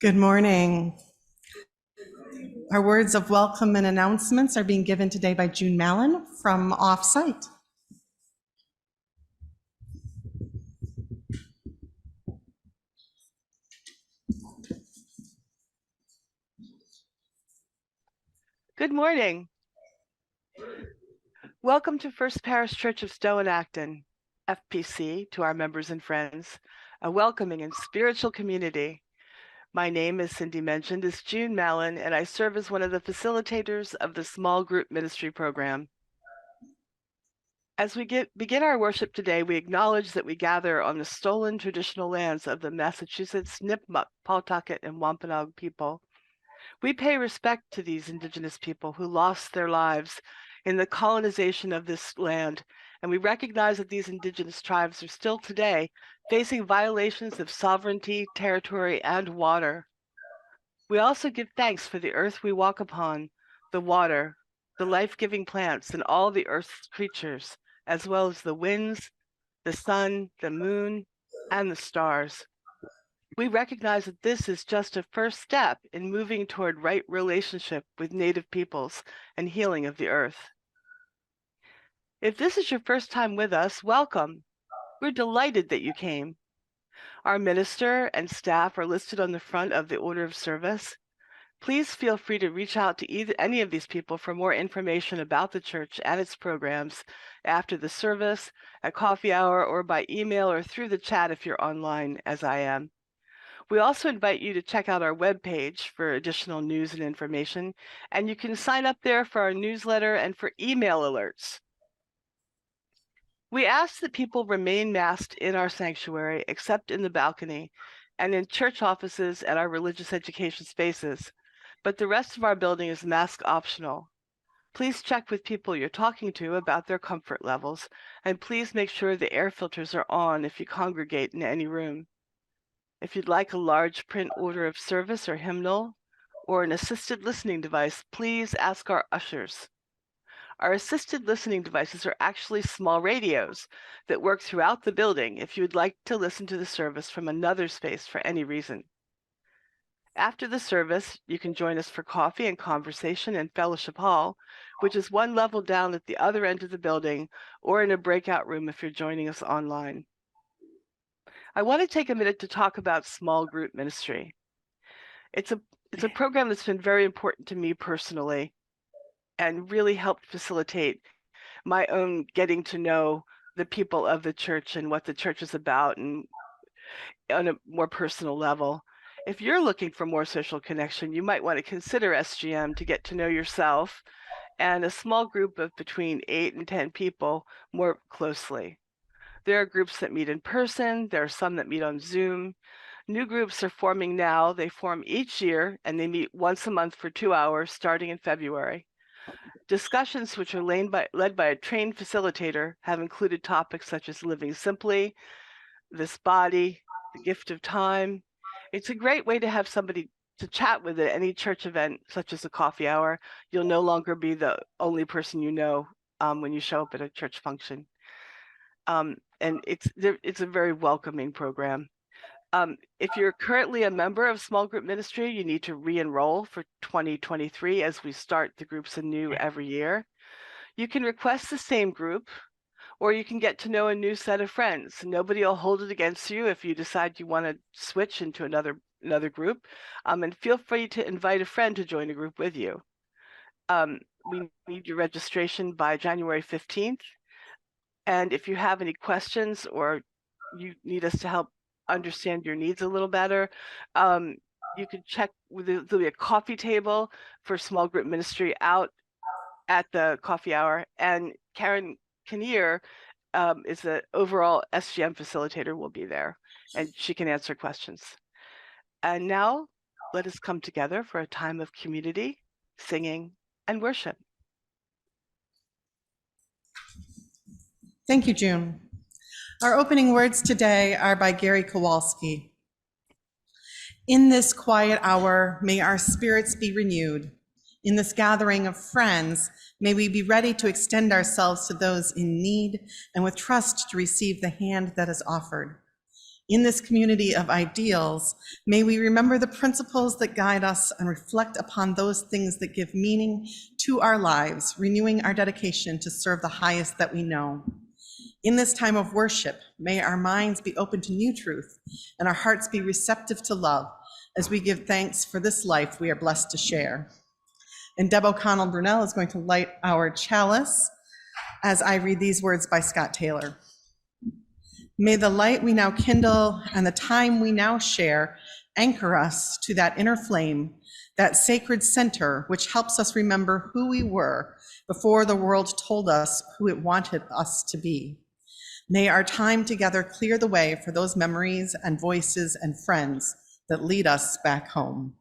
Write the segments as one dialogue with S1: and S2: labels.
S1: Good morning. Our words of welcome and announcements are being given today by June Mallon from Offsite.
S2: Good morning. Welcome to First Parish Church of Stowe and Acton, FPC, to our members and friends, a welcoming and spiritual community. My name, as Cindy mentioned, is June Mallon, and I serve as one of the facilitators of the Small Group Ministry Program. As we begin our worship today, we acknowledge that we gather on the stolen traditional lands of the Massachusetts, Nipmuc, Pawtucket, and Wampanoag people. We pay respect to these Indigenous people who lost their lives in the colonization of this land, and we recognize that these Indigenous tribes are still today facing violations of sovereignty, territory, and water. We also give thanks for the earth we walk upon, the water, the life-giving plants, and all the earth's creatures, as well as the winds, the sun, the moon, and the stars. We recognize that this is just a first step in moving toward right relationship with Native peoples and healing of the earth. If this is your first time with us, welcome. We're delighted that you came. Our minister and staff are listed on the front of the order of service. Please feel free to reach out to any of these people for more information about the church and its programs after the service, at coffee hour, or by email or through the chat if you're online, as I am. We also invite you to check out our webpage for additional news and information, and you can sign up there for our newsletter and for email alerts. We ask that people remain masked in our sanctuary, except in the balcony, and in church offices and our religious education spaces, but the rest of our building is mask optional. Please check with people you're talking to about their comfort levels, and please make sure the air filters are on if you congregate in any room. If you'd like a large print order of service or hymnal, or an assisted listening device, please ask our ushers. Our assisted listening devices are actually small radios that work throughout the building if you would like to listen to the service from another space for any reason. After the service, you can join us for coffee and conversation in Fellowship Hall, which is one level down at the other end of the building, or in a breakout room if you're joining us online. I want to take a minute to talk about small group ministry. It's a program that's been very important to me personally and really helped facilitate my own getting to know the people of the church and what the church is about, and on a more personal level. If you're looking for more social connection, you might want to consider SGM to get to know yourself and a small group of between 8 and 10 people more closely. There are groups that meet in person. There are some that meet on Zoom. New groups are forming now. They form each year, and they meet once a month for 2 hours, starting in February. Discussions, which are led by a trained facilitator, have included topics such as living simply, this body, the gift of time. It's a great way to have somebody to chat with at any church event, such as a coffee hour. You'll no longer be the only person you know when you show up at a church function. And it's a very welcoming program. If you're currently a member of small group ministry, you need to re-enroll for 2023 as we start the groups anew every year. You can request the same group, or you can get to know a new set of friends. Nobody will hold it against you if you decide you want to switch into another group, and feel free to invite a friend to join a group with you. We need your registration by January 15th. And if you have any questions or you need us to help understand your needs a little better, you can check with there'll be a coffee table for small group ministry out at the coffee hour, and Karen Kinnear is the overall SGM facilitator, will be there, and she can answer questions. And now let us come together for a time of community, singing, and worship.
S1: Thank you, June. Our opening words today are by Gary Kowalski. In this quiet hour, may our spirits be renewed. In this gathering of friends, may we be ready to extend ourselves to those in need and with trust to receive the hand that is offered. In this community of ideals, may we remember the principles that guide us and reflect upon those things that give meaning to our lives, renewing our dedication to serve the highest that we know. In this time of worship, may our minds be open to new truth and our hearts be receptive to love as we give thanks for this life we are blessed to share. And Deb O'Connell Brunel is going to light our chalice as I read these words by Scott Taylor. May the light we now kindle and the time we now share anchor us to that inner flame, that sacred center which helps us remember who we were before the world told us who it wanted us to be. May our time together clear the way for those memories and voices and friends that lead us back home.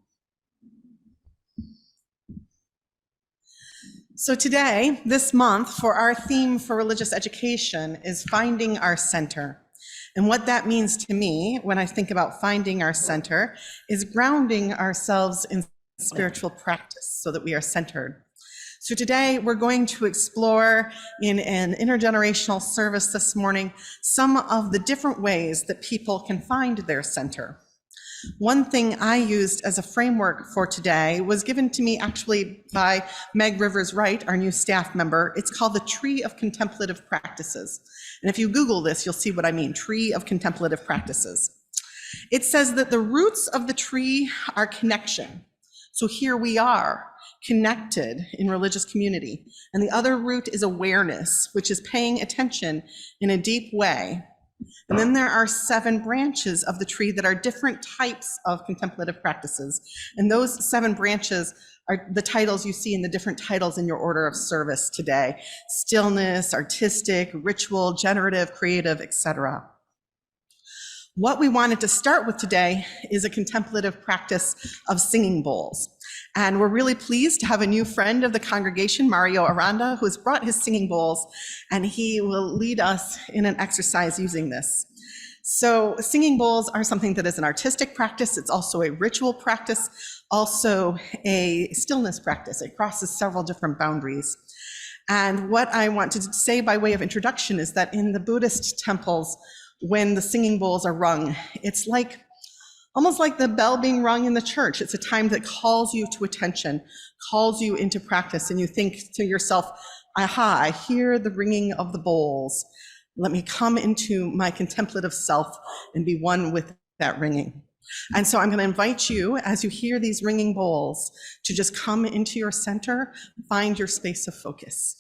S1: So today, this month, for our theme for religious education is finding our center. And what that means to me when I think about finding our center is grounding ourselves in spiritual practice so that we are centered. So today we're going to explore in an intergenerational service this morning some of the different ways that people can find their center. One thing I used as a framework for today was given to me actually by Meg Rivers Wright, our new staff member. It's called the Tree of Contemplative Practices. And if you Google this, you'll see what I mean, Tree of Contemplative Practices. It says that the roots of the tree are connection. So here we are, connected in religious community. And the other root is awareness, which is paying attention in a deep way. And then there are 7 branches of the tree that are different types of contemplative practices. And those 7 branches are the titles you see in the different titles in your order of service today: stillness, artistic, ritual, generative, creative, etc. What we wanted to start with today is a contemplative practice of singing bowls. And we're really pleased to have a new friend of the congregation, Mario Aranda, who has brought his singing bowls, and he will lead us in an exercise using this. So singing bowls are something that is an artistic practice. It's also a ritual practice, also a stillness practice. It crosses several different boundaries. And what I want to say by way of introduction is that in the Buddhist temples, when the singing bowls are rung, it's like almost like the bell being rung in the church. It's a time that calls you to attention, calls you into practice, and you think to yourself, aha, I hear the ringing of the bowls. Let me come into my contemplative self and be one with that ringing. And so I'm going to invite you, as you hear these ringing bowls, to just come into your center, find your space of focus.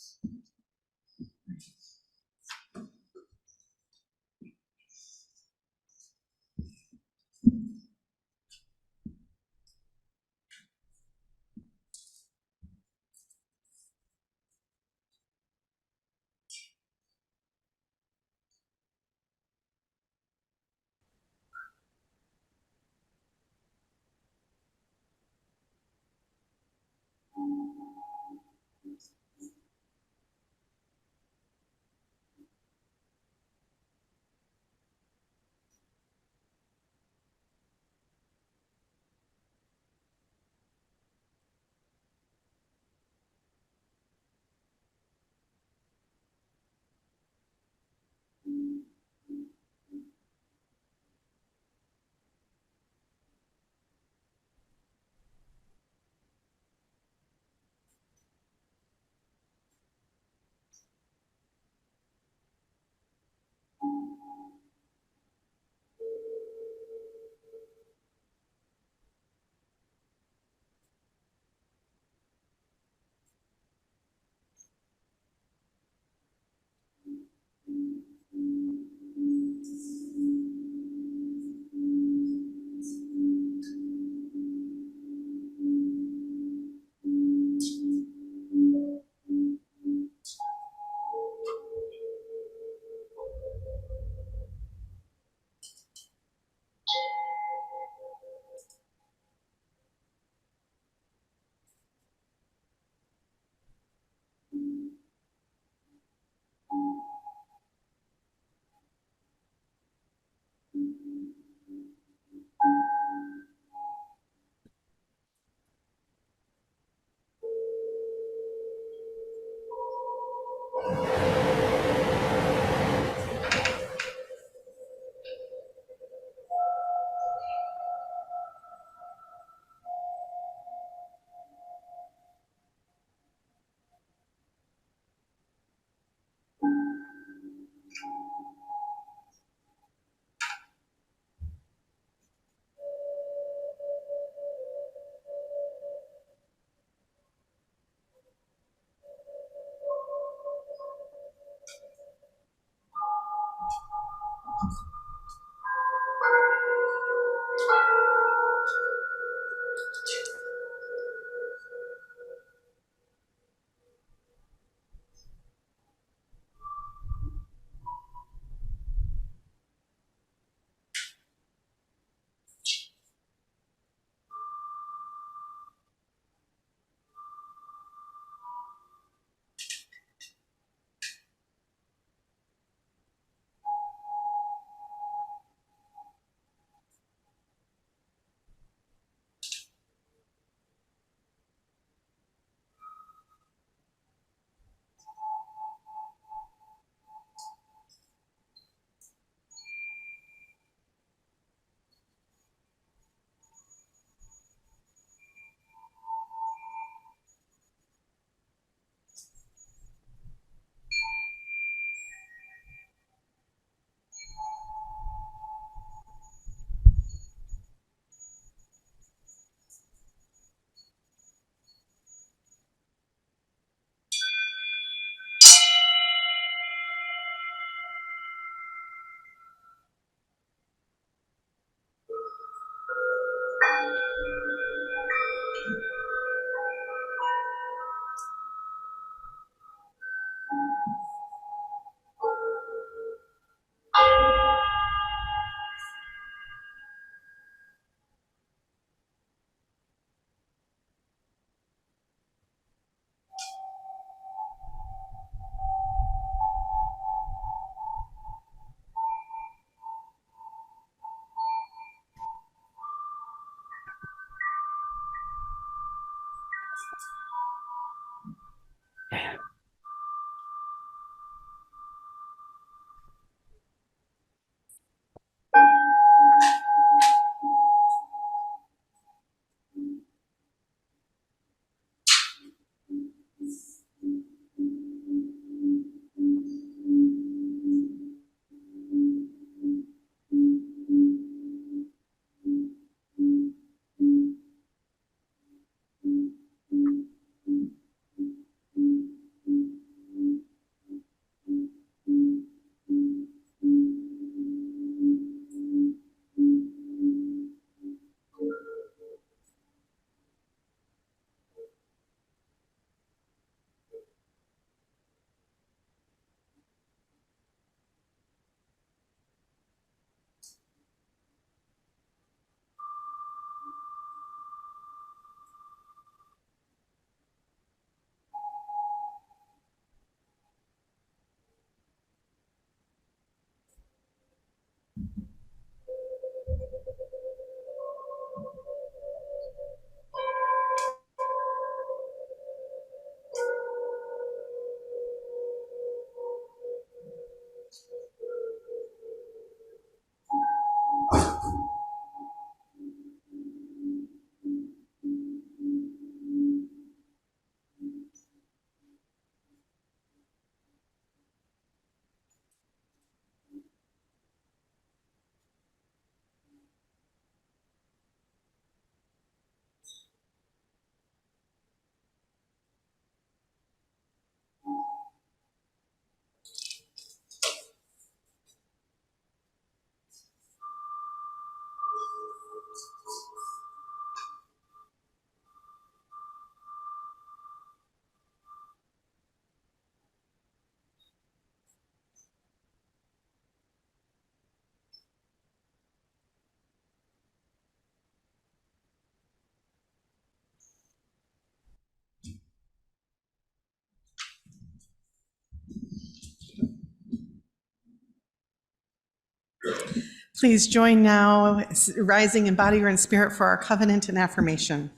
S1: Please join now, rising in body or in spirit, for our covenant and affirmation.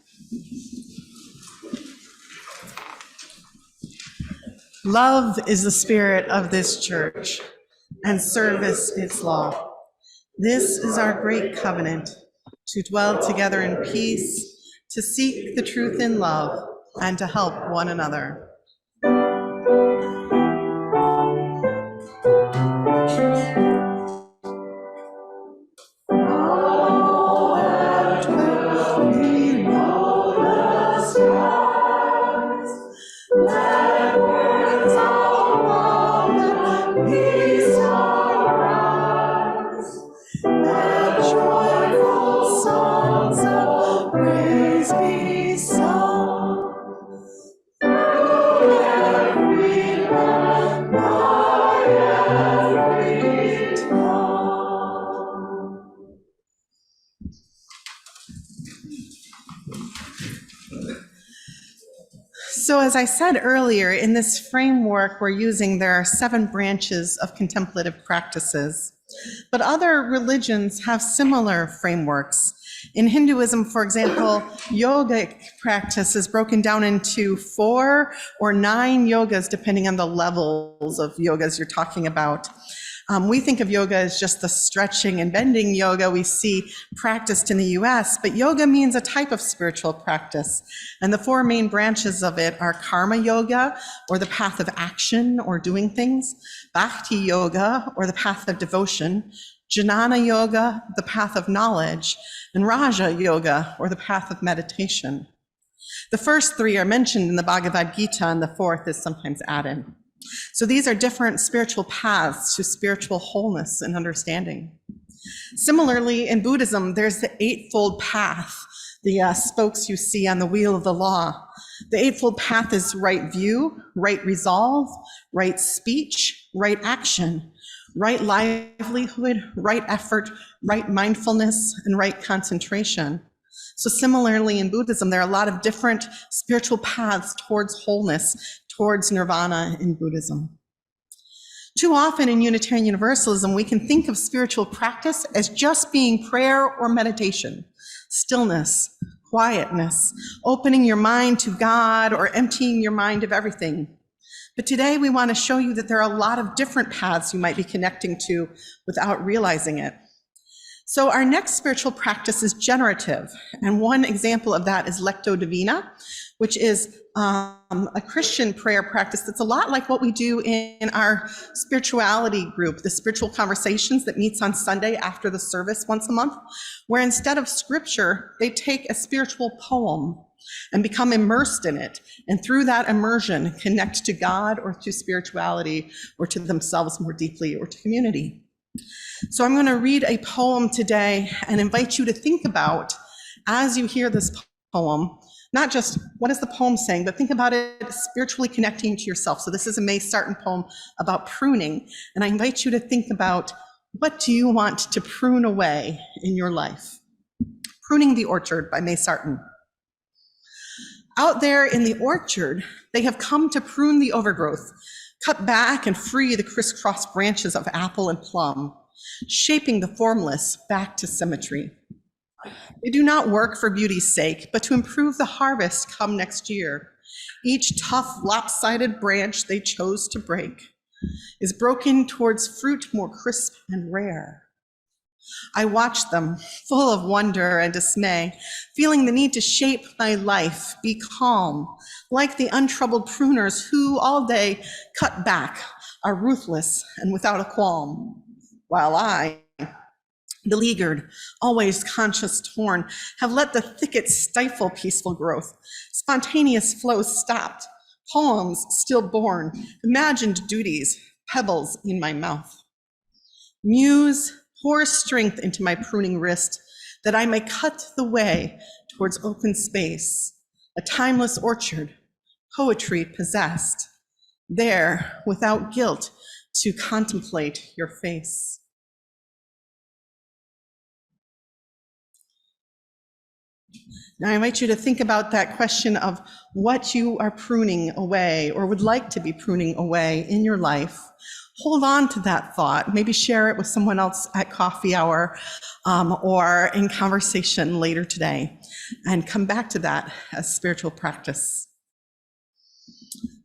S1: Love is the spirit of this church, and service its law. This is our great covenant, to dwell together in peace, to seek the truth in love, and to help one another. So as I said earlier, in this framework we're using, there are 7 branches of contemplative practices, but other religions have similar frameworks. In Hinduism, for example, yogic practice is broken down into 4 or 9 yogas, depending on the levels of yogas you're talking about. We think of yoga as just the stretching and bending yoga we see practiced in the US, but yoga means a type of spiritual practice. And the 4 main branches of it are karma yoga, or the path of action or doing things, bhakti yoga, or the path of devotion, jnana yoga, the path of knowledge, and raja yoga, or the path of meditation. The first 3 are mentioned in the Bhagavad Gita, and the 4th is sometimes added. So these are different spiritual paths to spiritual wholeness and understanding. Similarly, in Buddhism, there's the Eightfold Path, the spokes you see on the wheel of the law. The Eightfold Path is right view, right resolve, right speech, right action, right livelihood, right effort, right mindfulness, and right concentration. So similarly in Buddhism, there are a lot of different spiritual paths towards wholeness, towards nirvana in Buddhism. Too often in Unitarian Universalism, we can think of spiritual practice as just being prayer or meditation, stillness, quietness, opening your mind to God or emptying your mind of everything. But today we want to show you that there are a lot of different paths you might be connecting to without realizing it. So our next spiritual practice is generative, and one example of that is Lectio Divina, which is a Christian prayer practice that's a lot like what we do in our spirituality group, the Spiritual Conversations that meets on Sunday after the service once a month, where instead of scripture, they take a spiritual poem and become immersed in it, and through that immersion, connect to God or to spirituality or to themselves more deeply or to community. So I'm going to read a poem today and invite you to think about, as you hear this poem, not just what is the poem saying, but think about it spiritually connecting to yourself. So this is a May Sarton poem about pruning, and I invite you to think about, what do you want to prune away in your life? Pruning the Orchard by May Sarton. Out there in the orchard, they have come to prune the overgrowth, cut back and free the crisscross branches of apple and plum, shaping the formless back to symmetry. They do not work for beauty's sake, but to improve the harvest come next year. Each tough, lopsided branch they chose to break is broken towards fruit more crisp and rare. I watch them, full of wonder and dismay, feeling the need to shape my life, be calm, like the untroubled pruners who all day cut back, are ruthless and without a qualm, while I, beleaguered, always conscious torn, have let the thicket stifle peaceful growth. Spontaneous flows stopped, poems still born, imagined duties, pebbles in my mouth. Muse, pour strength into my pruning wrist, that I may cut the way towards open space, a timeless orchard, poetry possessed, there, without guilt, to contemplate your face. Now I invite you to think about that question of what you are pruning away or would like to be pruning away in your life. Hold on to that thought, maybe share it with someone else at coffee hour or in conversation later today, and come back to that as spiritual practice.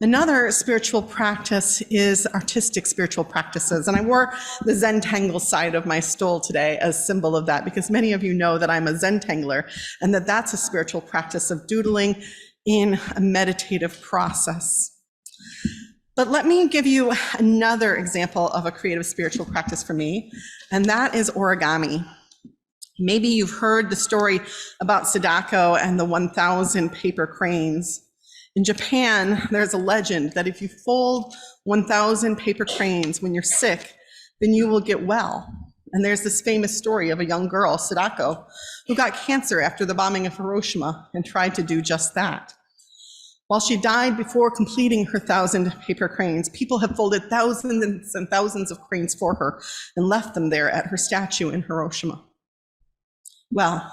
S1: Another spiritual practice is artistic spiritual practices, and I wore the Zentangle side of my stole today as symbol of that, because many of you know that I'm a Zentangler, and that's a spiritual practice of doodling in a meditative process. But let me give you another example of a creative spiritual practice for me, and that is origami. Maybe you've heard the story about Sadako and the 1,000 paper cranes. In Japan, there's a legend that if you fold 1,000 paper cranes when you're sick, then you will get well. And there's this famous story of a young girl, Sadako, who got cancer after the bombing of Hiroshima and tried to do just that. While she died before completing her 1,000 paper cranes, people have folded thousands and thousands of cranes for her and left them there at her statue in Hiroshima. Well,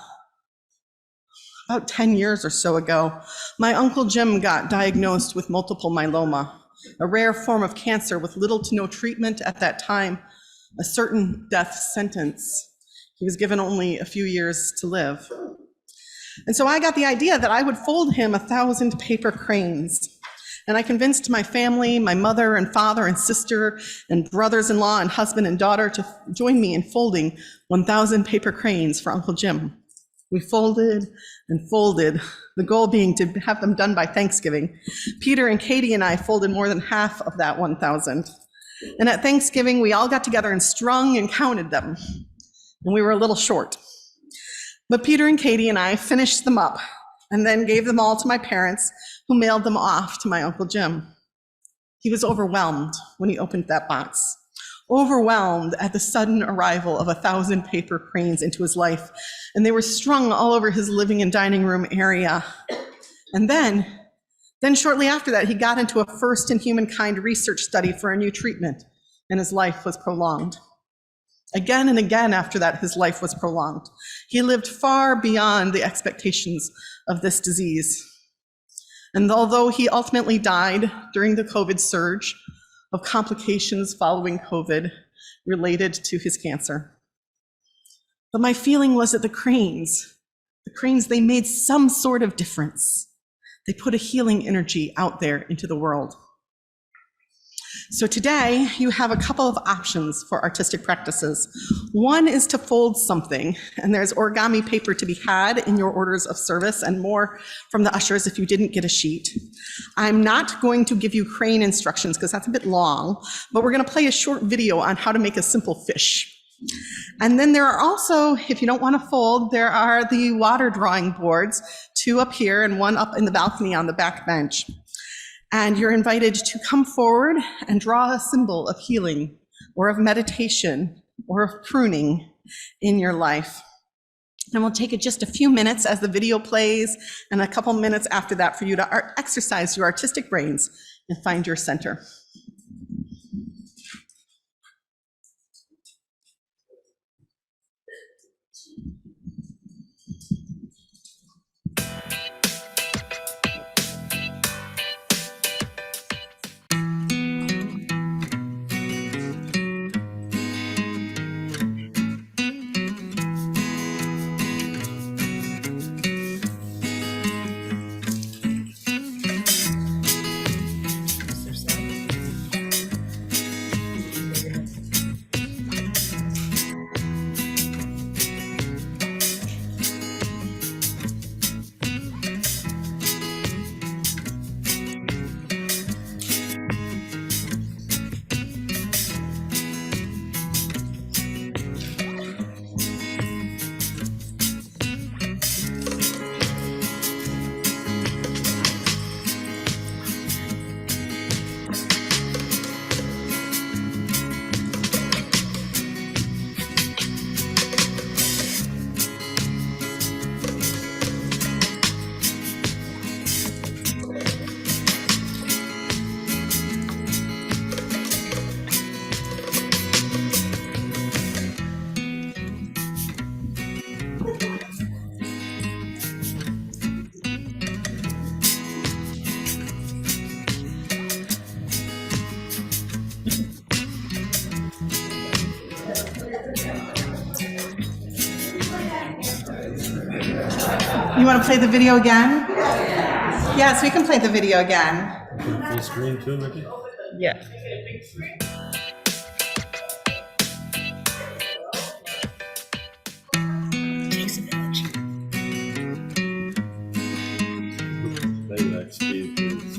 S1: about 10 years or so ago, my Uncle Jim got diagnosed with multiple myeloma, a rare form of cancer with little to no treatment at that time, a certain death sentence. He was given only a few years to live. And so I got the idea that I would fold him 1,000 paper cranes. And I convinced my family, my mother and father and sister and brothers-in-law and husband and daughter to join me in folding 1,000 paper cranes for Uncle Jim. We folded and folded, the goal being to have them done by Thanksgiving. Peter and Katie and I folded more than half of that 1,000. And at Thanksgiving, we all got together and strung and counted them. And we were a little short. But Peter and Katie and I finished them up and then gave them all to my parents, who mailed them off to my Uncle Jim. He was overwhelmed when he opened that box, overwhelmed at the sudden arrival of 1,000 paper cranes into his life, and they were strung all over his living and dining room area. And then shortly after that, he got into a first in humankind research study for a new treatment, and his life was prolonged. Again and again after that, his life was prolonged. He lived far beyond the expectations of this disease. And although he ultimately died during the COVID surge of complications following COVID related to his cancer. But my feeling was that the cranes, they made some sort of difference. They put a healing energy out there into the world. So today, you have a couple of options for artistic practices. One is to fold something, and there's origami paper to be had in your orders of service and more from the ushers if you didn't get a sheet. I'm not going to give you crane instructions because that's a bit long, but we're going to play a short video on how to make a simple fish. And then there are also, if you don't want to fold, there are the water drawing boards, 2 up here and 1 up in the balcony on the back bench. And you're invited to come forward and draw a symbol of healing or of meditation or of pruning in your life. And we'll take just a few minutes as the video plays and a couple minutes after that for you to exercise your artistic brains and find your center. You want to play the video again? Yes, we can play the video again.
S3: Full screen too, Nikki?
S1: Yeah.
S3: Playback speed is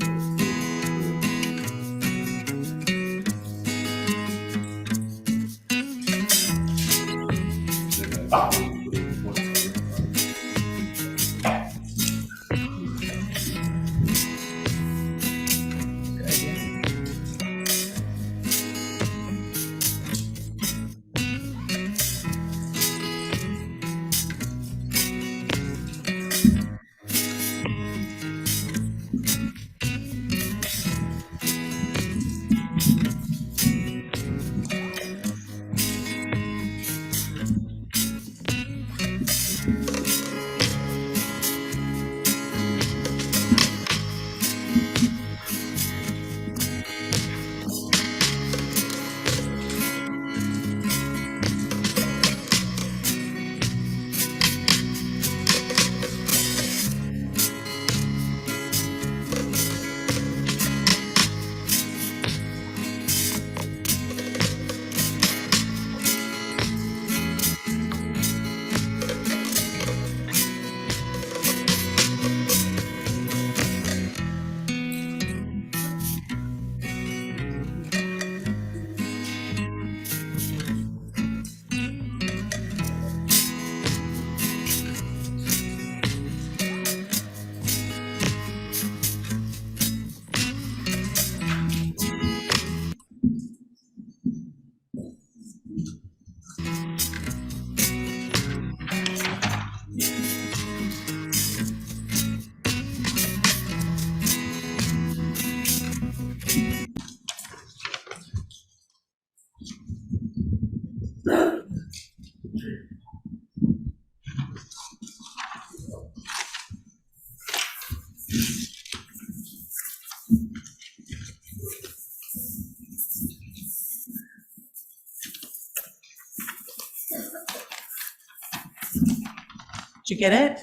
S1: Did you get it?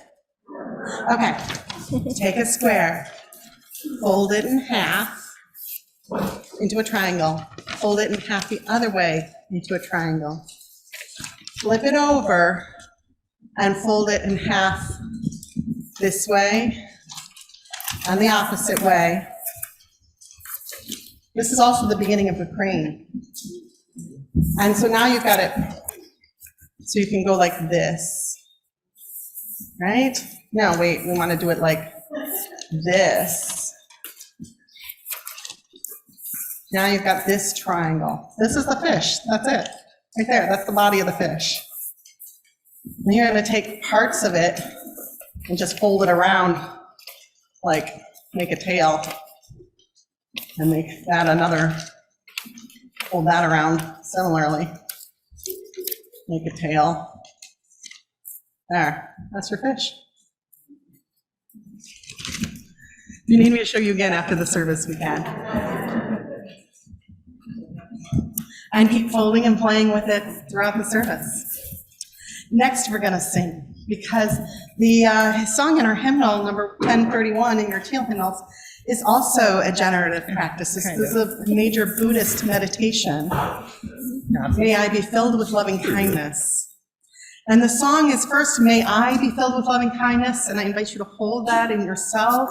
S1: Okay. Take a square, fold it in half into a triangle. Fold it in half the other way into a triangle. Flip it over and fold it in half this way and the opposite way. This is also the beginning of the crane. And so now you've got it, so you can go like this, right? No, wait, we want to do it like this. Now you've got this triangle. This is the fish, that's it. Right there, that's the body of the fish. Then you're going to take parts of it and just fold it around, like make a tail, and make that another, fold that around similarly. Make a tail. There, that's your fish. If you need me to show you again after the service, we can. And keep folding and playing with it throughout the service. Next, we're going to sing, because the song in our hymnal, number 1031 in your teal hymnals, is also a generative practice. This is a major Buddhist meditation. May I be filled with loving kindness. And the song is first, may I be filled with loving kindness, and I invite you to hold that in yourself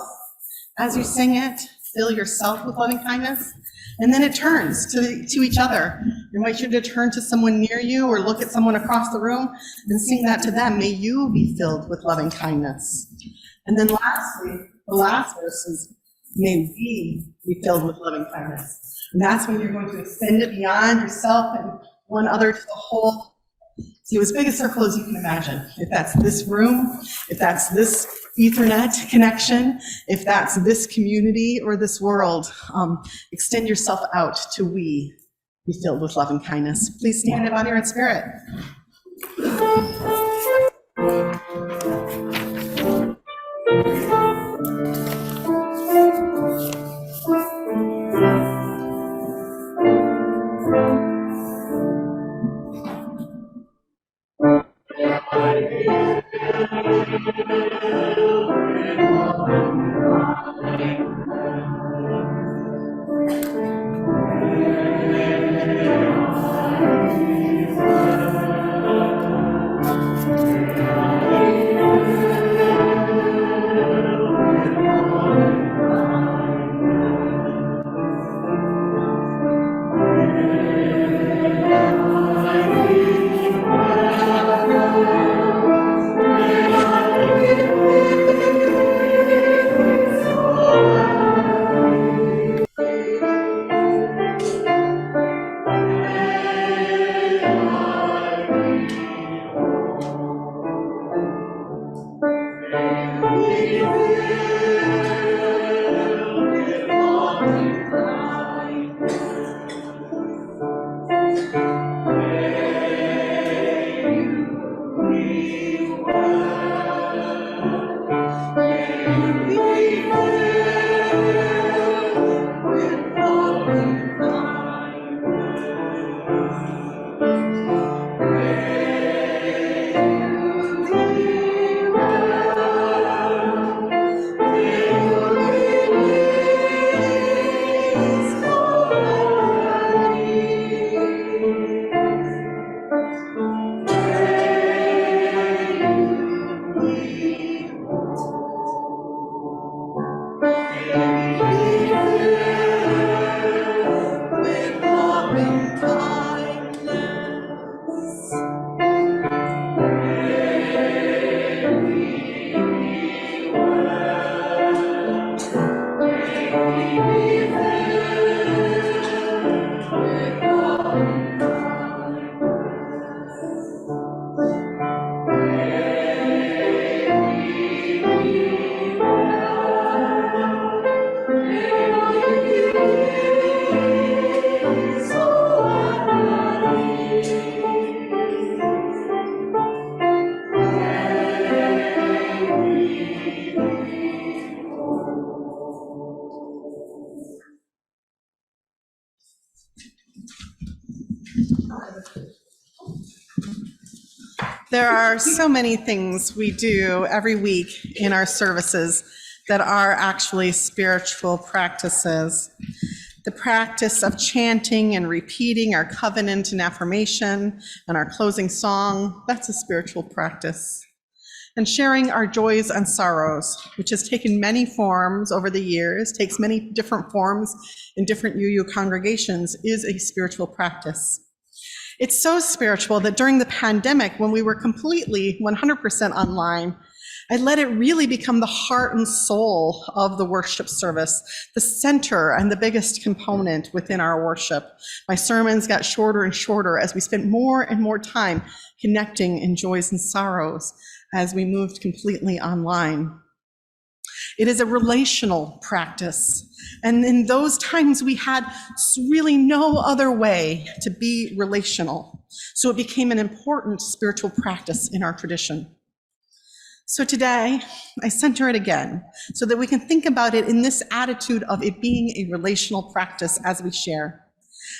S1: as you sing it. Fill yourself with loving kindness. And then it turns to each other. I invite you to turn to someone near you or look at someone across the room and sing that to them. May you be filled with loving kindness. And then lastly, the last verse is, may we be filled with loving kindness. And that's when you're going to extend it beyond yourself and one other to the whole. See, as big a circle as you can imagine. If that's this room, if that's this Ethernet connection, if that's this community or this world, extend yourself out to we be filled with love and kindness. Please stand in body and spirit. There are so many things we do every week in our services that are actually spiritual practices. The practice of chanting and repeating our covenant and affirmation and our closing song, that's a spiritual practice. And sharing our joys and sorrows, which has taken many forms over the years, takes many different forms in different UU congregations, is a spiritual practice. It's so spiritual that during the pandemic, when we were completely 100% online, I let it really become the heart and soul of the worship service, the center and the biggest component within our worship. My sermons got shorter and shorter as we spent more and more time connecting in joys and sorrows as we moved completely online. It is a relational practice. And in those times, we had really no other way to be relational. So it became an important spiritual practice in our tradition. So today, I center it again so that we can think about it in this attitude of it being a relational practice as we share.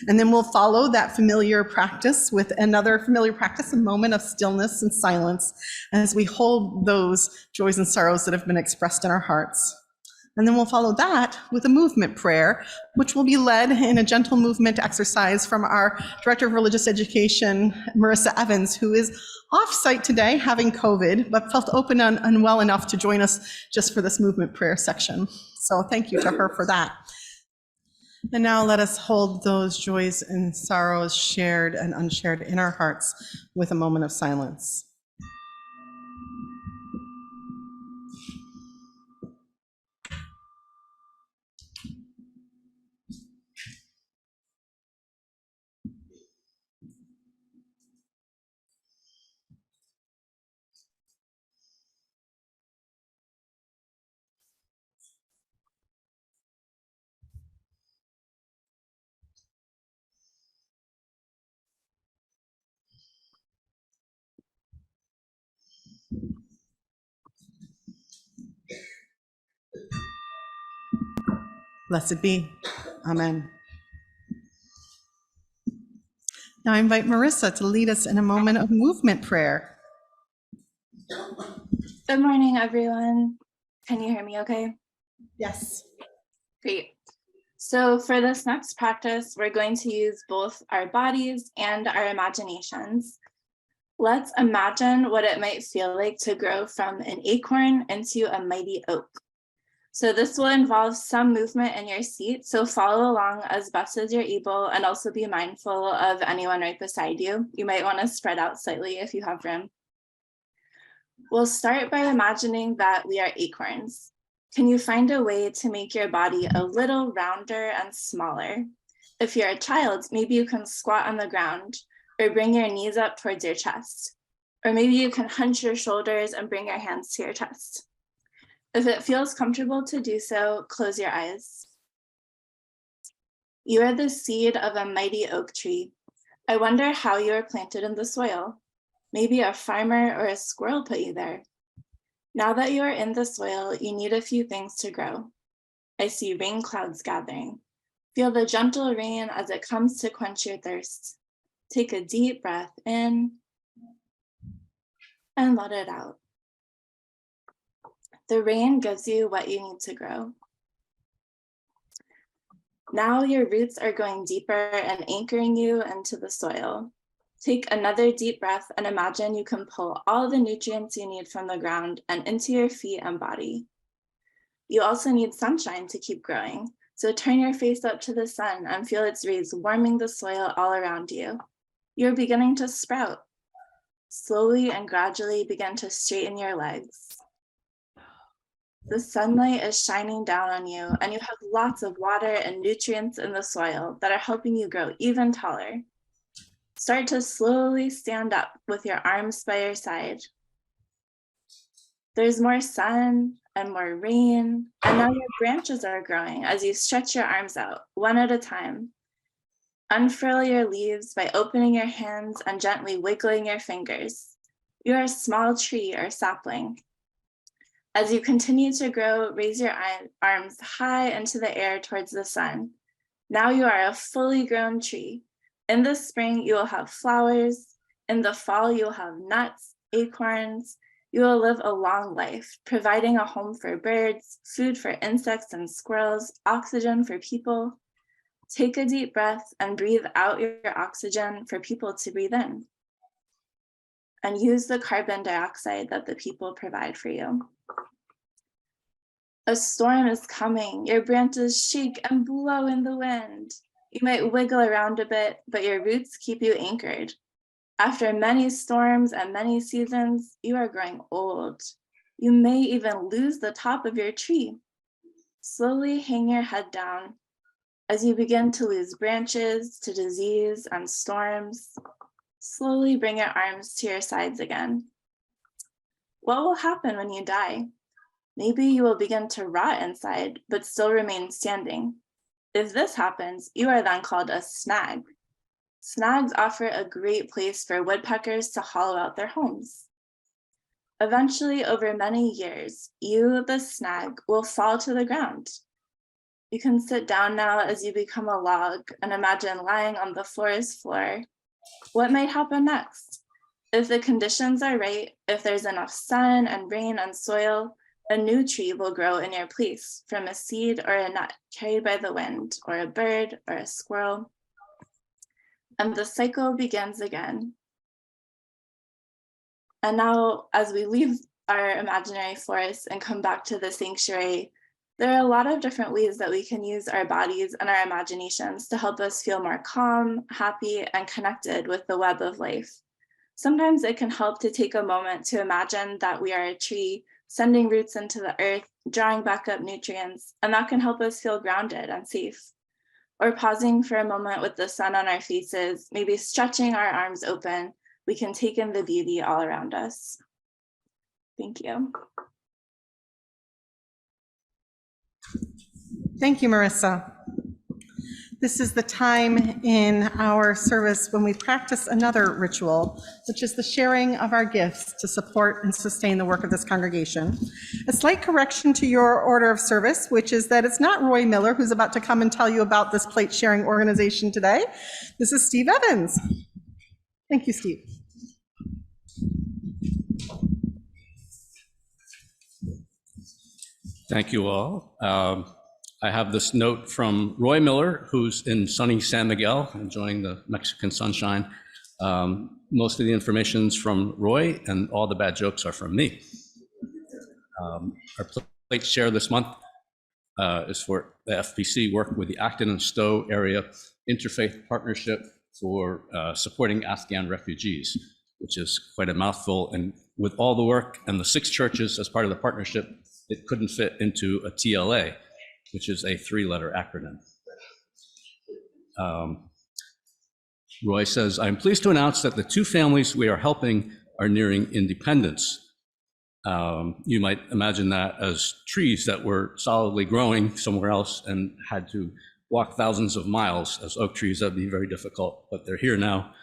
S1: And then we'll follow that familiar practice with another familiar practice, a moment of stillness and silence as we hold those joys and sorrows that have been expressed in our hearts. And then we'll follow that with a movement prayer, which will be led in a gentle movement exercise from our Director of Religious Education, Marissa Evans, who is off-site today having COVID, but felt open and well enough to join us just for this movement prayer section. So thank you to her for that. And now let us hold those joys and sorrows shared and unshared in our hearts with a moment of silence. Blessed be. Amen. Now I invite Marissa to lead us in a moment of movement prayer.
S4: Good morning, everyone. Can you hear me okay?
S1: Yes.
S4: Great. So for this next practice, we're going to use both our bodies and our imaginations. Let's imagine what it might feel like to grow from an acorn into a mighty oak. So this will involve some movement in your seat, so follow along as best as you're able and also be mindful of anyone right beside you. You might want to spread out slightly if you have room. We'll start by imagining that we are acorns. Can you find a way to make your body a little rounder and smaller? If you're a child, maybe you can squat on the ground or bring your knees up towards your chest. Or maybe you can hunch your shoulders and bring your hands to your chest. If it feels comfortable to do so, close your eyes. You are the seed of a mighty oak tree. I wonder how you are planted in the soil. Maybe a farmer or a squirrel put you there. Now that you are in the soil, you need a few things to grow. I see rain clouds gathering. Feel the gentle rain as it comes to quench your thirst. Take a deep breath in and let it out. The rain gives you what you need to grow. Now your roots are going deeper and anchoring you into the soil. Take another deep breath and imagine you can pull all the nutrients you need from the ground and into your feet and body. You also need sunshine to keep growing, so turn your face up to the sun and feel its rays warming the soil all around you. You're beginning to sprout. Slowly and gradually begin to straighten your legs. The sunlight is shining down on you, and you have lots of water and nutrients in the soil that are helping you grow even taller. Start to slowly stand up with your arms by your side. There's more sun and more rain, and now your branches are growing as you stretch your arms out, one at a time. Unfurl your leaves by opening your hands and gently wiggling your fingers. You're a small tree or sapling. As you continue to grow, raise your arms high into the air towards the sun. Now you are a fully grown tree. In the spring, you will have flowers. In the fall, you'll have nuts, acorns, you will live a long life, providing a home for birds, food for insects and squirrels, oxygen for people. Take a deep breath and breathe out your oxygen for people to breathe in. And use the carbon dioxide that the people provide for you. A storm is coming. Your branches shake and blow in the wind. You might wiggle around a bit, but your roots keep you anchored. After many storms and many seasons, you are growing old. You may even lose the top of your tree. Slowly hang your head down as you begin to lose branches to disease and storms. Slowly bring your arms to your sides again. What will happen when you die? Maybe you will begin to rot inside, but still remain standing. If this happens, you are then called a snag. Snags offer a great place for woodpeckers to hollow out their homes. Eventually, over many years, you, the snag, will fall to the ground. You can sit down now as you become a log and imagine lying on the forest floor. What might happen next? If the conditions are right, if there's enough sun and rain and soil, a new tree will grow in your place from a seed or a nut carried by the wind, or a bird or a squirrel. And the cycle begins again. And now, as we leave our imaginary forest and come back to the sanctuary, there are a lot of different ways that we can use our bodies and our imaginations to help us feel more calm, happy, and connected with the web of life. Sometimes it can help to take a moment to imagine that we are a tree, sending roots into the earth, drawing back up nutrients, and that can help us feel grounded and safe. Or pausing for a moment with the sun on our faces, maybe stretching our arms open, we can take in the beauty all around us. Thank you.
S1: Thank you, Marissa. This is the time in our service when we practice another ritual, which is the sharing of our gifts to support and sustain the work of this congregation. A slight correction to your order of service, which is that it's not Roy Miller who's about to come and tell you about this plate sharing organization today. This is Steve Evans. Thank you, Steve.
S5: Thank you all. I have this note from Roy Miller, who's in sunny San Miguel, enjoying the Mexican sunshine. Most of the information's from Roy, and all the bad jokes are from me. Our plate share this month is for the FPC work with the Acton and Stowe area interfaith partnership for supporting Afghan refugees, which is quite a mouthful. And with all the work and the 6 churches as part of the partnership, it couldn't fit into a TLA, which is a 3-letter acronym. Roy says, I'm pleased to announce that the 2 families we are helping are nearing independence. You might imagine that as trees that were solidly growing somewhere else and had to walk thousands of miles. As oak trees, that'd be very difficult, but they're here now,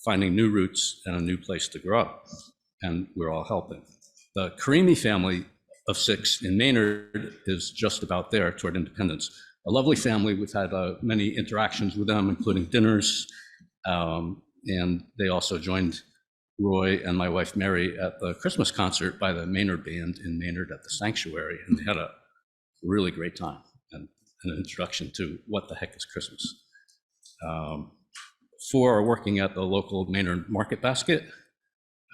S5: finding new roots and a new place to grow, and we're all helping. The Karimi family of 6 in Maynard is just about there toward independence. A lovely family. We've had many interactions with them, including dinners, and they also joined Roy and my wife Mary at the Christmas concert by the Maynard Band in Maynard at the Sanctuary, and they had a really great time and an introduction to what the heck is Christmas. 4 are working at the local Maynard Market Basket.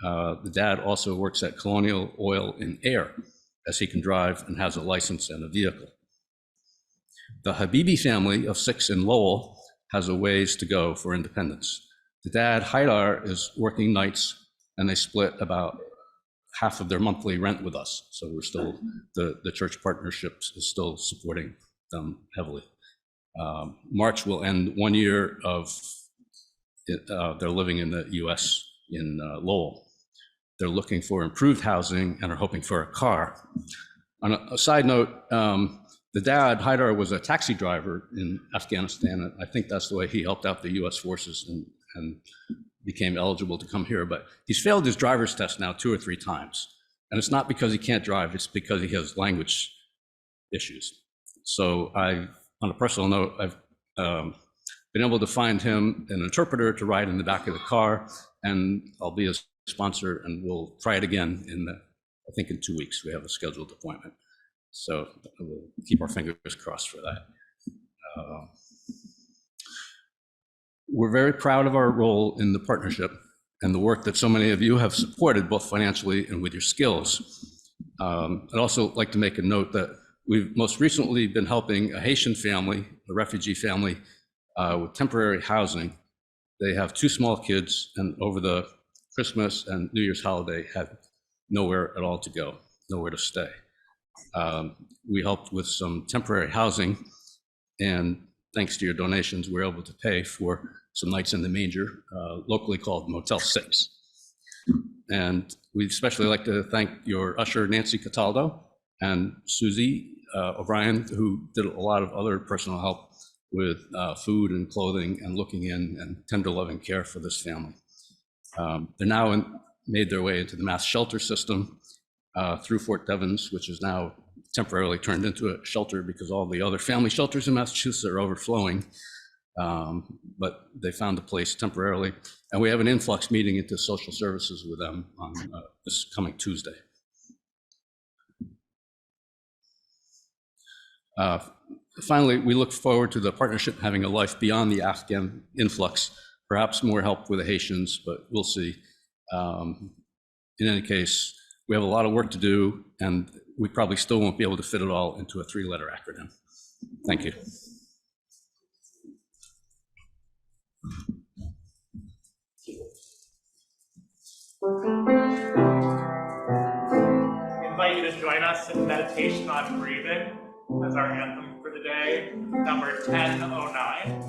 S5: The dad also works at Colonial Oil in Air, as he can drive and has a license and a vehicle. The Habibi family of 6 in Lowell has a ways to go for independence. The dad, Haidar, is working nights, and they split about half of their monthly rent with us. So we're still, the church partnerships is still supporting them heavily. March will end 1 year of their living in the US in Lowell. They're looking for improved housing and are hoping for a car. On a side note, the dad, Haidar, was a taxi driver in Afghanistan. And I think that's the way he helped out the US forces and became eligible to come here. But he's failed his driver's test now 2 or 3 times. And it's not because he can't drive, it's because he has language issues. So on a personal note, I've been able to find him an interpreter to ride in the back of the car, and I'll be as sponsor, and we'll try it again I think in 2 weeks. We have a scheduled appointment. So we'll keep our fingers crossed for that. We're very proud of our role in the partnership and the work that so many of you have supported, both financially and with your skills. I'd also like to make a note that we've most recently been helping a Haitian family, a refugee family, with temporary housing. They have 2 small kids, and over the Christmas and New Year's holiday had nowhere at all to go, nowhere to stay. We helped with some temporary housing, and thanks to your donations, we were able to pay for some nights in the manger, locally called Motel 6. And we'd especially like to thank your usher, Nancy Cataldo, and Susie O'Brien, who did a lot of other personal help with food and clothing and looking in and tender loving care for this family. They're now made their way into the mass shelter system through Fort Devens, which is now temporarily turned into a shelter because all the other family shelters in Massachusetts are overflowing. But they found a place temporarily, and we have an influx meeting into social services with them on this coming Tuesday. Finally, we look forward to the partnership having a life beyond the Afghan influx, perhaps more help with the Haitians, but we'll see. In any case, we have a lot of work to do, and we probably still won't be able to fit it all into a 3-letter acronym. Thank you.
S6: We invite you to join us in meditation on breathing as our anthem for the day, number 1009.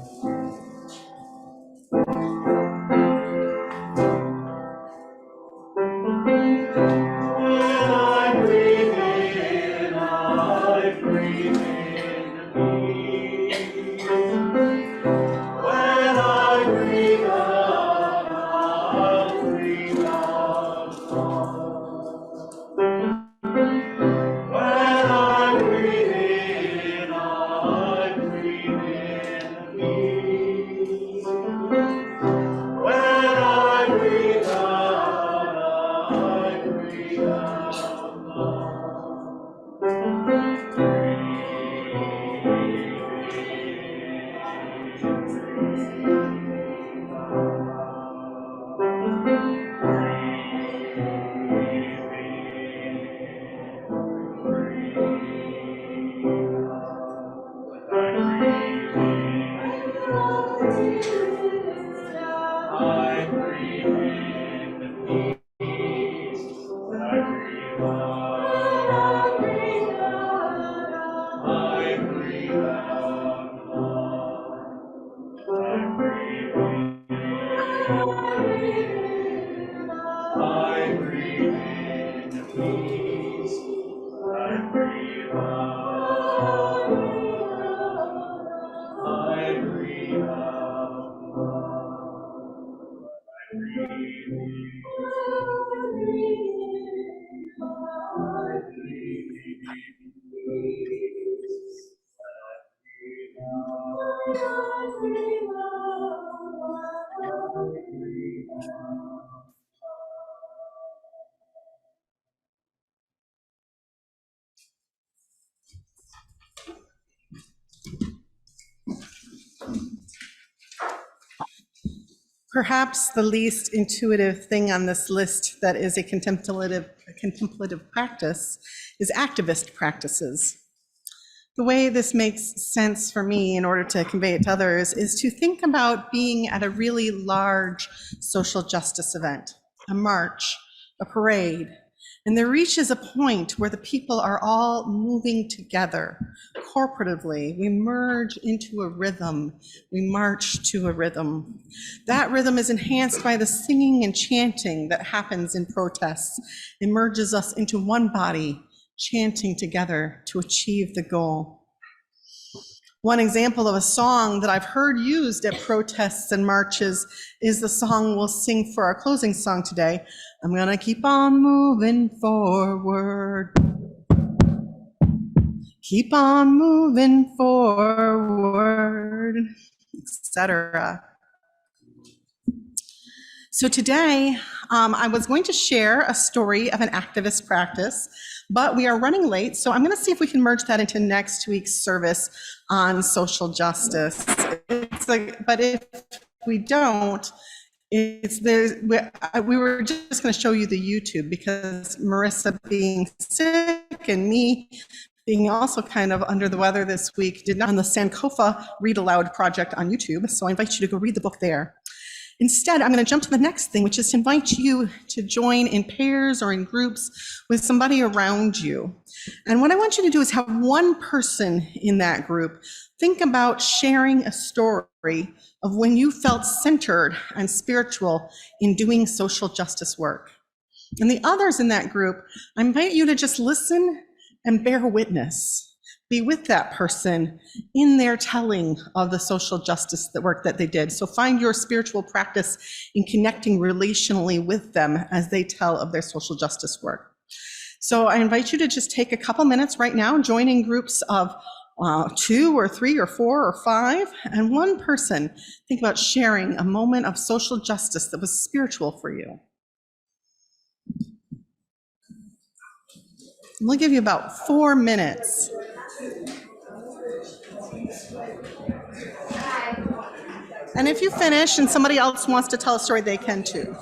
S1: Perhaps the least intuitive thing on this list that is a contemplative practice is activist practices. The way this makes sense for me in order to convey it to others is to think about being at a really large social justice event, a march, a parade, and there reaches a point where the people are all moving together corporatively. We merge into a rhythm. We march to a rhythm. That rhythm is enhanced by the singing and chanting that happens in protests. It merges us into one body, chanting together to achieve the goal. One example of a song that I've heard used at protests and marches is the song we'll sing for our closing song today. I'm gonna keep on moving forward. Keep on moving forward, etc. So today, I was going to share a story of an activist practice, but we are running late, so I'm going to see if we can merge that into next week's service on social justice. But if we don't, we were just going to show you the YouTube, because Marissa being sick and me being also kind of under the weather this week did not on the Sankofa Read Aloud project on YouTube. So I invite you to go read the book there. Instead, I'm going to jump to the next thing, which is to invite you to join in pairs or in groups with somebody around you. And what I want you to do is have one person in that group think about sharing a story of when you felt centered and spiritual in doing social justice work. And the others in that group, I invite you to just listen and bear witness. Be with that person in their telling of the social justice work that they did. So find your spiritual practice in connecting relationally with them as they tell of their social justice work. So I invite you to just take a couple minutes right now, join in groups of 2 or 3 or 4 or 5, and one person think about sharing a moment of social justice that was spiritual for you. We'll give you about 4 minutes. And if you finish and somebody else wants to tell a story, they can too.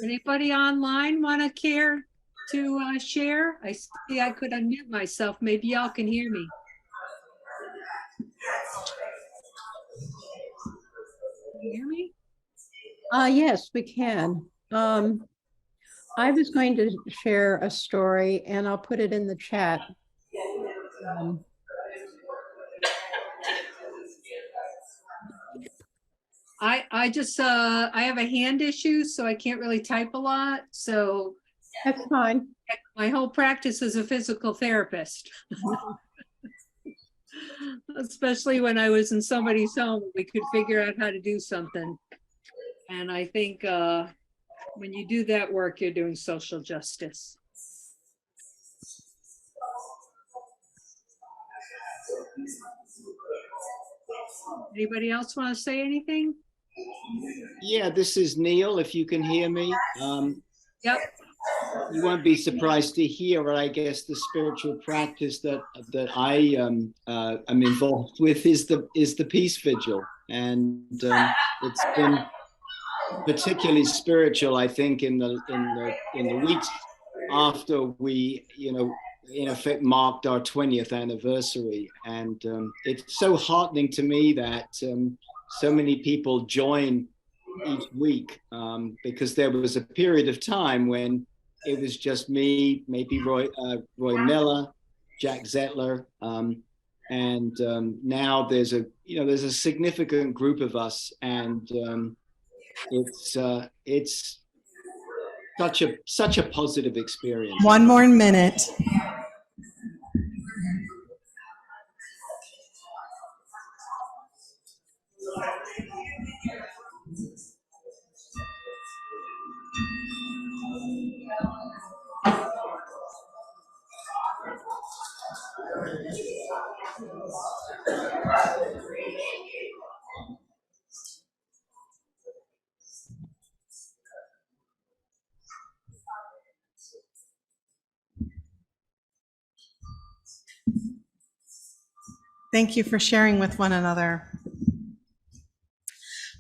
S7: Anybody online want to care to share? I see I could unmute myself. Maybe y'all can hear me. Can you hear me?
S8: Yes, we can. I was going to share a story and I'll put it in the chat.
S7: I just I have a hand issue, so I can't really type a lot. So
S8: That's fine.
S7: my whole practice is a physical therapist. Especially when I was in somebody's home, we could figure out how to do something. And I think when you do that work, you're doing social justice. Anybody else want to say anything?
S9: Yeah, this is Neil, if you can hear me.
S7: Yep.
S9: You won't be surprised to hear, I guess, the spiritual practice that I am involved with is the peace vigil, and it's been particularly spiritual, I think, in the weeks after we, in effect, marked our 20th anniversary, and it's so heartening to me that so many people join each week, because there was a period of time when it was just me, maybe Roy Miller, Jack Zettler, and now there's a significant group of us, and it's such a positive experience.
S1: 1 more minute. Thank you for sharing with one another.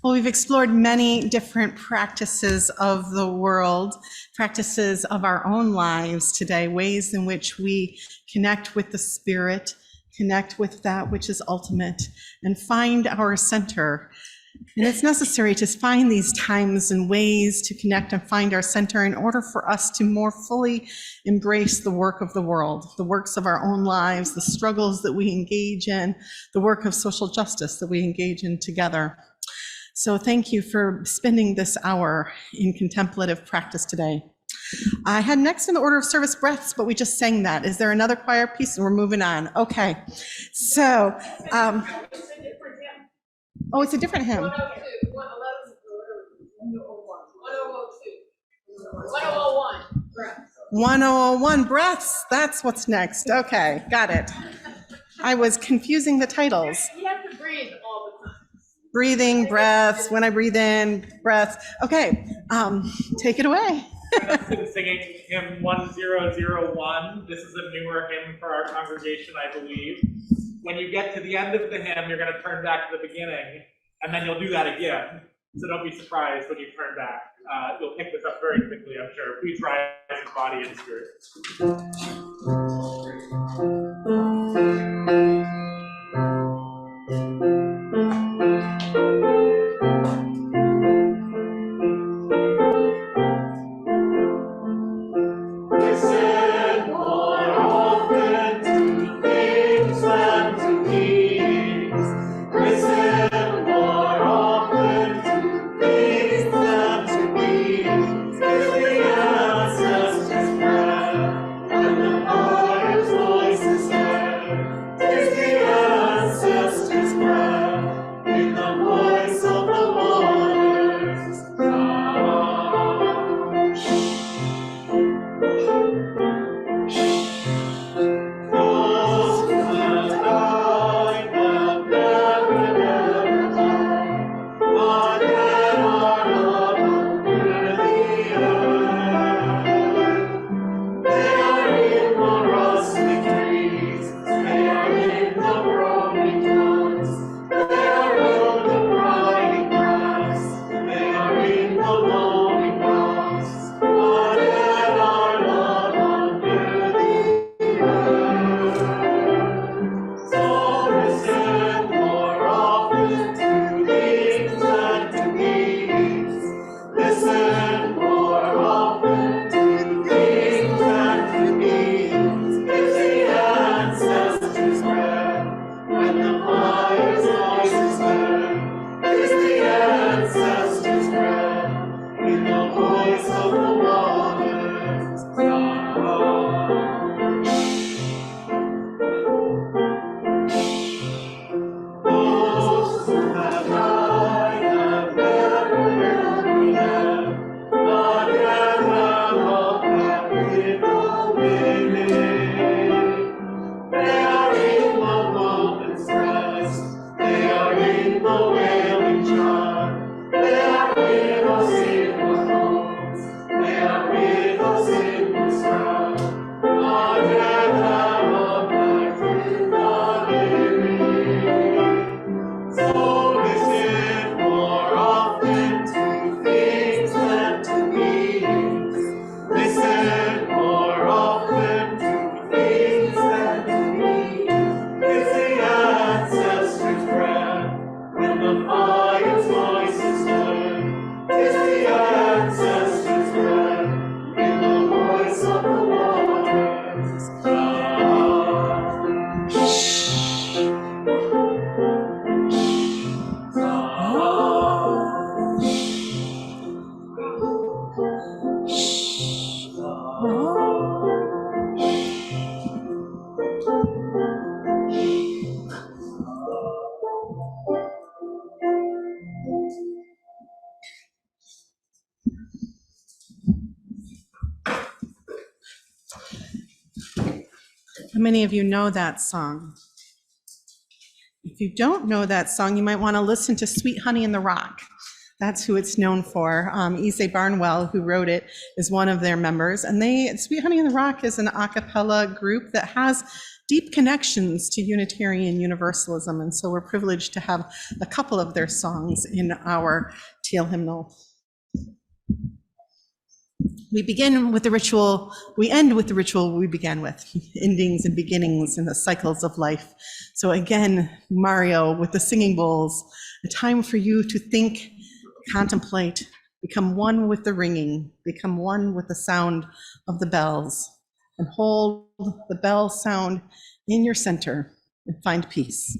S1: Well, we've explored many different practices of the world, practices of our own lives today, ways in which we connect with the spirit, connect with that which is ultimate, and find our center And it's necessary to find these times and ways to connect and find our center in order for us to more fully embrace the work of the world, the works of our own lives, the struggles that we engage in, the work of social justice that we engage in together. So thank you for spending this hour in contemplative practice today. I had next in the order of service breaths, but we just sang that. Is there another choir piece? And we're moving on. Okay. So, oh, it's a different hymn. 1001 breaths. That's what's next. Okay, got it. I was confusing the titles.
S6: You have to breathe all the time.
S1: Breathing, breaths, when I breathe in, breaths. Okay, take it away.
S6: I've been singing hymn 1001. This is a newer hymn for our congregation, I believe. When you get to the end of the hymn, you're going to turn back to the beginning, and then you'll do that again. So don't be surprised when you turn back. You'll pick this up very quickly, I'm sure. Please rise in body and spirit.
S1: How many of you know that song? If you don't know that song, you might want to listen to Sweet Honey in the Rock. That's who it's known for. Issei Barnwell, who wrote it, is one of their members. And Sweet Honey in the Rock is an a cappella group that has deep connections to Unitarian Universalism. And so we're privileged to have a couple of their songs in our Teal hymnal. We begin with the ritual, we end with the ritual we began with, endings and beginnings in the cycles of life. So again, Mario with the singing bowls a time for you to think, contemplate, become one with the ringing, become one with the sound of the bells, and hold the bell sound in your center and find peace.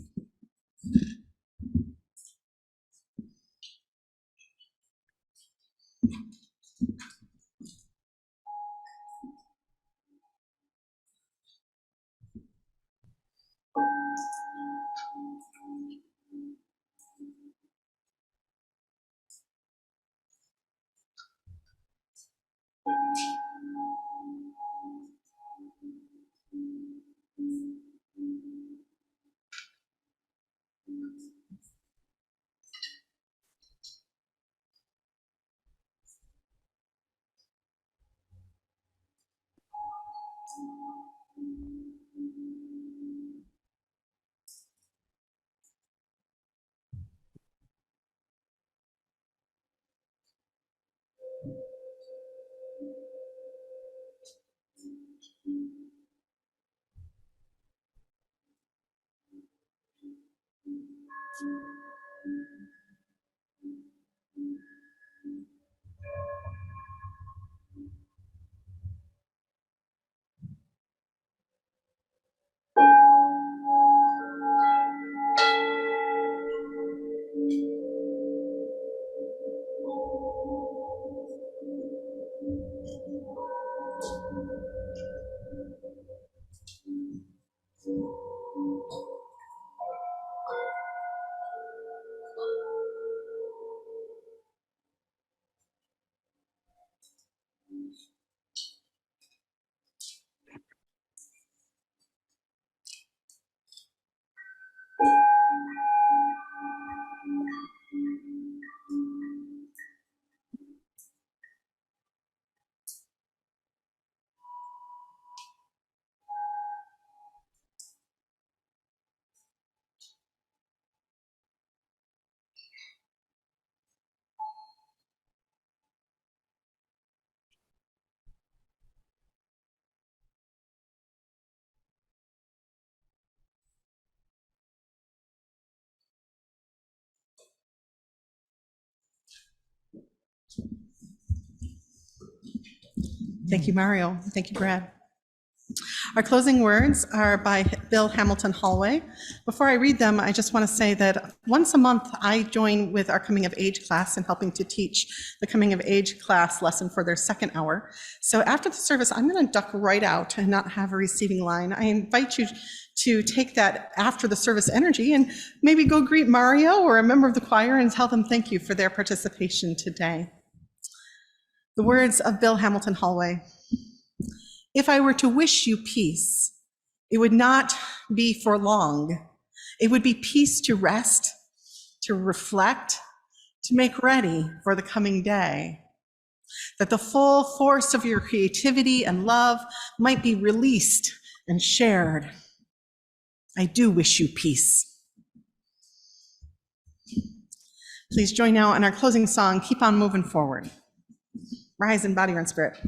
S1: Thank you, Mario. Thank you, Brad. Our closing words are by Bill Hamilton Hallway. Before I read them, I just want to say that once a month, I join with our coming of age class in helping to teach the coming of age class lesson for their second hour. So after the service, I'm going to duck right out and not have a receiving line. I invite you to take that after the service energy and maybe go greet Mario or a member of the choir and tell them thank you for their participation today. The words of Bill Hamilton Hallway. If I were to wish you peace, it would not be for long. It would be peace to rest, to reflect, to make ready for the coming day. That the full force of your creativity and love might be released and shared. I do wish you peace. Please join now in our closing song, Keep On Moving Forward. Rise in body and spirit.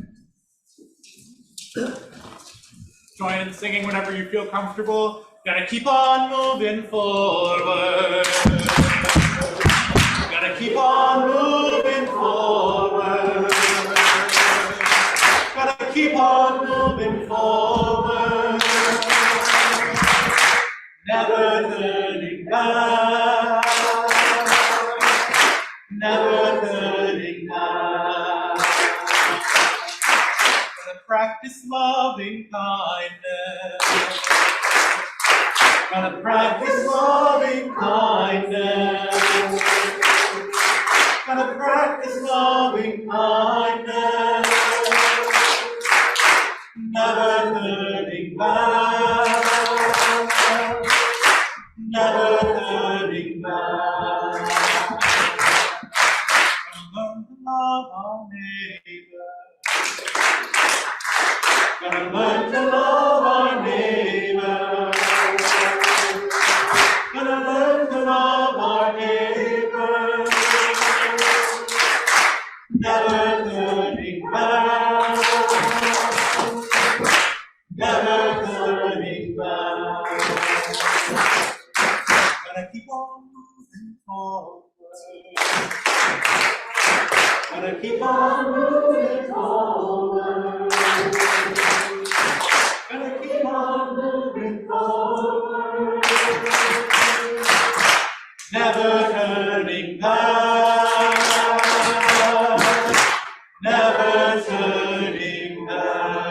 S6: Join in singing whenever you feel comfortable. Gotta keep on moving forward. Gotta keep on moving forward. Gotta keep on moving forward. Never turning back. Never turning back. Gotta practice loving kindness. Gotta practice loving kindness. Gotta practice loving kindness. Never turning back. Never turning back. Learn to love our neighbor. Gotta learn to love our neighbor. Gotta learn to love our neighbor. Never turning back. Never turning back. Gotta keep on moving forward. Gonna keep on moving forward. Gonna keep on moving forward. Never turning back. Never turning back.